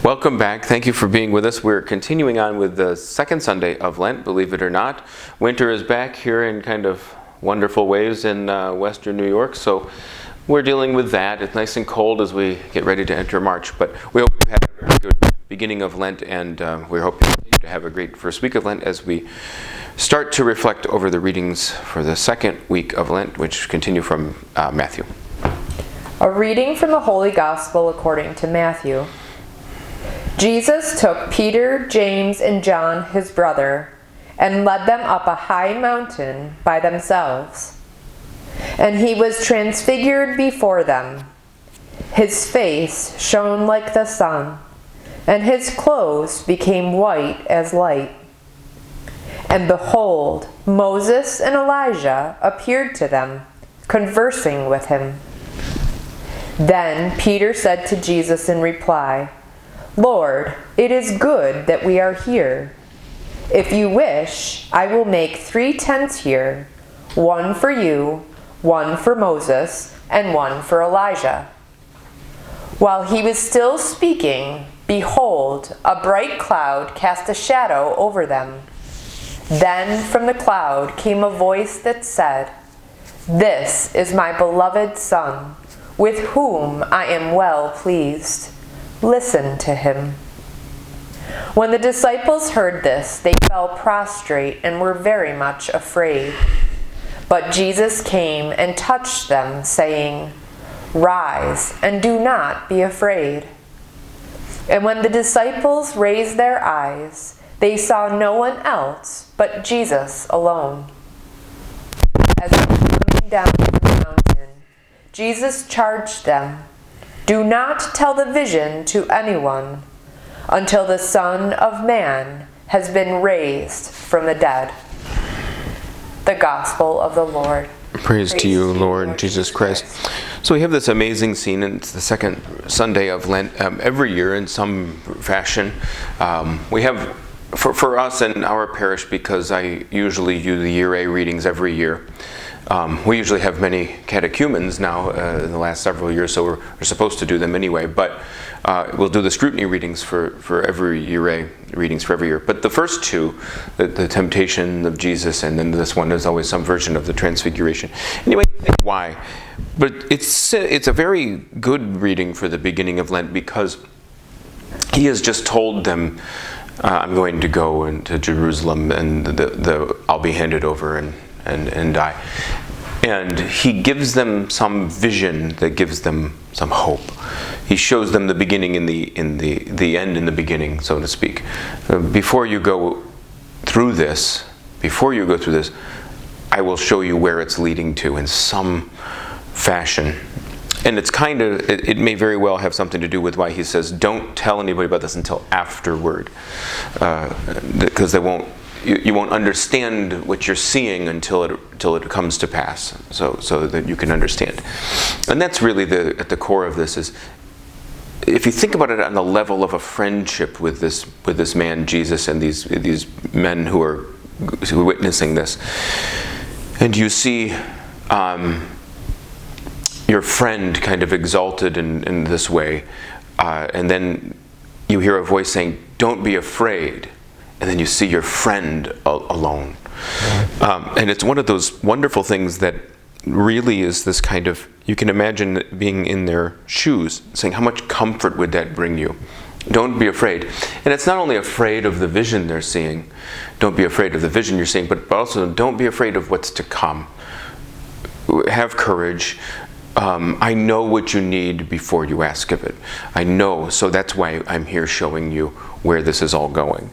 Welcome back. Thank you for being with us. We're continuing on with the second Sunday of Lent, believe it or not. Winter is back here in kind of wonderful ways in western New York, so we're dealing with that. It's nice and cold as we get ready to enter March, but we hope you've had a very good beginning of Lent, and we hope you continue to have a great first week of Lent as we start to reflect over the readings for the second week of Lent, which continue from Matthew. A reading from the Holy Gospel according to Matthew. Jesus took Peter, James, and John, his brother, and led them up a high mountain by themselves. And he was transfigured before them. His face shone like the sun, and his clothes became white as light. And behold, Moses and Elijah appeared to them, conversing with him. Then Peter said to Jesus in reply, "Lord, it is good that we are here. If you wish, I will make 3 tents here, one for you, one for Moses, and one for Elijah." While he was still speaking, behold, a bright cloud cast a shadow over them. Then from the cloud came a voice that said, "This is my beloved Son, with whom I am well pleased. Listen to him." When the disciples heard this, they fell prostrate and were very much afraid. But Jesus came and touched them, saying, "Rise, and do not be afraid." And when the disciples raised their eyes, they saw no one else but Jesus alone. As they were coming down from the mountain, Jesus charged them, "Do not tell the vision to anyone until the Son of Man has been raised from the dead." The Gospel of the Lord. Praise to you, Lord Jesus Christ. So we have this amazing scene, and it's the second Sunday of Lent every year in some fashion. We have, for us in our parish, because I usually do the Year A readings every year, we usually have many catechumens now in the last several years, so we're supposed to do them anyway, but we'll do the scrutiny readings for every Year A readings for every year. But the first two, the temptation of Jesus, and then this one is always some version of the transfiguration. Anyway, why? But it's a very good reading for the beginning of Lent, because he has just told them, I'm going to go into Jerusalem, and I'll be handed over and die. And he gives them some vision that gives them some hope. He shows them the beginning in the end in the beginning, so to speak. Before you go through this, I will show you where it's leading to in some fashion. And it's it may very well have something to do with why he says, don't tell anybody about this until afterward, because you won't understand what you're seeing until it comes to pass, so that you can understand. And that's really at the core of this is, if you think about it on the level of a friendship with this man Jesus and these men who are witnessing this, and you see your friend kind of exalted in this way, and then you hear a voice saying, "Don't be afraid." And then you see your friend alone. And it's one of those wonderful things that really is this kind of, you can imagine being in their shoes, saying, how much comfort would that bring you? Don't be afraid. And it's not only afraid of the vision they're seeing, don't be afraid of the vision you're seeing, but also don't be afraid of what's to come. Have courage. I know what you need before you ask of it. I know, so that's why I'm here showing you where this is all going.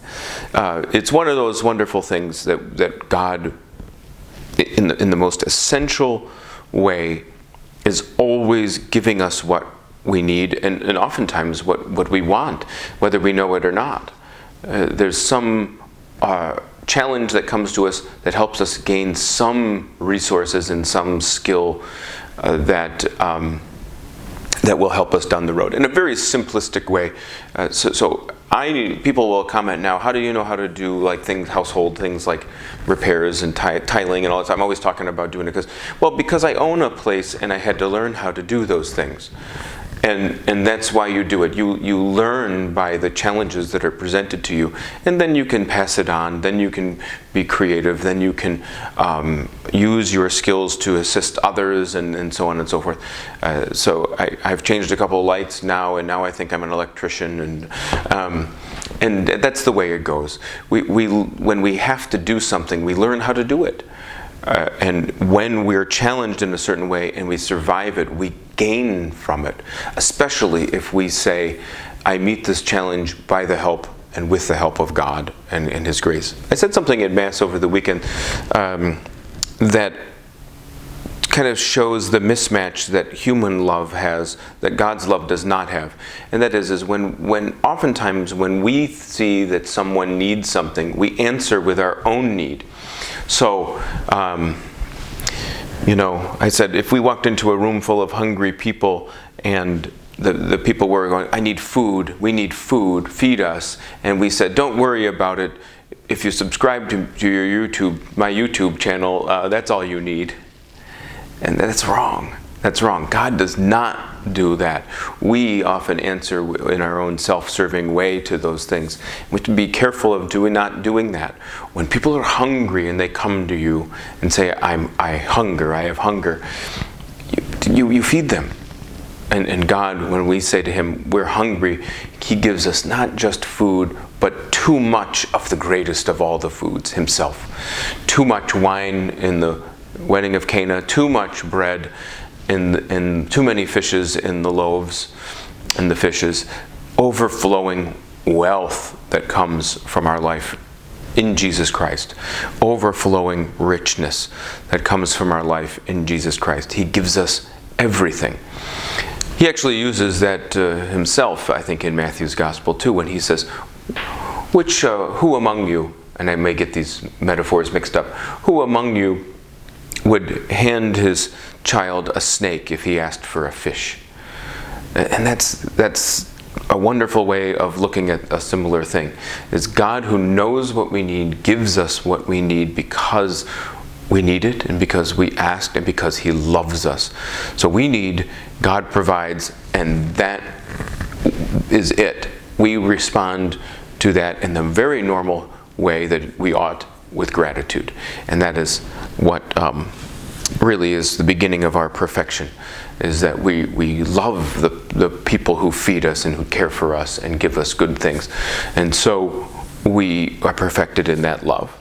It's one of those wonderful things that God, in the most essential way, is always giving us what we need, and oftentimes what we want, whether we know it or not. There's some challenge that comes to us that helps us gain some resources and some skill that will help us down the road in a very simplistic way. People will comment now, how do you know how to do household things like repairs and tiling and all that? I'm always talking about doing it because I own a place and I had to learn how to do those things. And that's why you do it. You learn by the challenges that are presented to you, and then you can pass it on. Then you can be creative. Then you can use your skills to assist others, and so on and so forth. So I've changed a couple of lights now, and now I think I'm an electrician, and that's the way it goes. When we have to do something, we learn how to do it. And when we're challenged in a certain way and we survive it, we gain from it. Especially if we say, I meet this challenge by the help and with the help of God and His grace. I said something at Mass over the weekend that kind of shows the mismatch that human love has, that God's love does not have. And that is when oftentimes when we see that someone needs something, we answer with our own need. So, I said, if we walked into a room full of hungry people and the people were going, I need food, we need food, feed us. And we said, don't worry about it. If you subscribe to my YouTube channel, that's all you need. And that's wrong. That's wrong. God does not do that. We often answer in our own self-serving way to those things. We have to be careful of not doing that. When people are hungry and they come to you and say, I have hunger, you feed them. And God, when we say to Him, we're hungry, He gives us not just food, but too much of the greatest of all the foods, Himself. Too much wine in the wedding of Cana, too much bread, in too many fishes in the loaves and the fishes, overflowing wealth that comes from our life in Jesus Christ, overflowing richness that comes from our life in Jesus Christ. He gives us everything. He actually uses that himself, I think, in Matthew's Gospel too, when he says, who among you, and I may get these metaphors mixed up, who among you would hand his child a snake if he asked for a fish? And that's a wonderful way of looking at a similar thing. It's God who knows what we need, gives us what we need because we need it and because we asked and because He loves us. So we need, God provides, and that is it. We respond to that in the very normal way that we ought, with gratitude. And that is what really is the beginning of our perfection, is that we love the people who feed us and who care for us and give us good things. And so we are perfected in that love.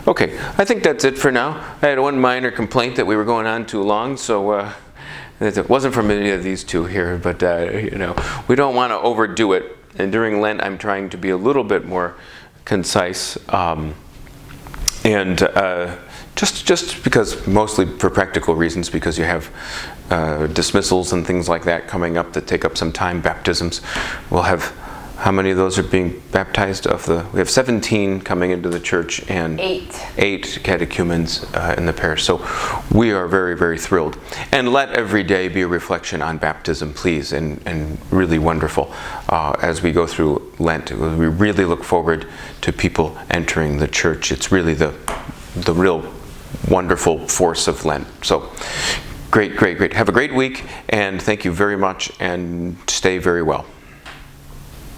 Okay, I think that's it for now. I had one minor complaint that we were going on too long, so it wasn't from any of these two here, but we don't want to overdo it. And during Lent, I'm trying to be a little bit more concise, just because, mostly for practical reasons, because you have dismissals and things like that coming up that take up some time, baptisms. We'll have, how many of those are being baptized? We have 17 coming into the church and 8 catechumens in the parish. So we are very, very thrilled. And let every day be a reflection on baptism, please, and really wonderful as we go through Lent. We really look forward to people entering the church. It's really the real wonderful force of Lent. So great. Have a great week, and thank you very much, and stay very well.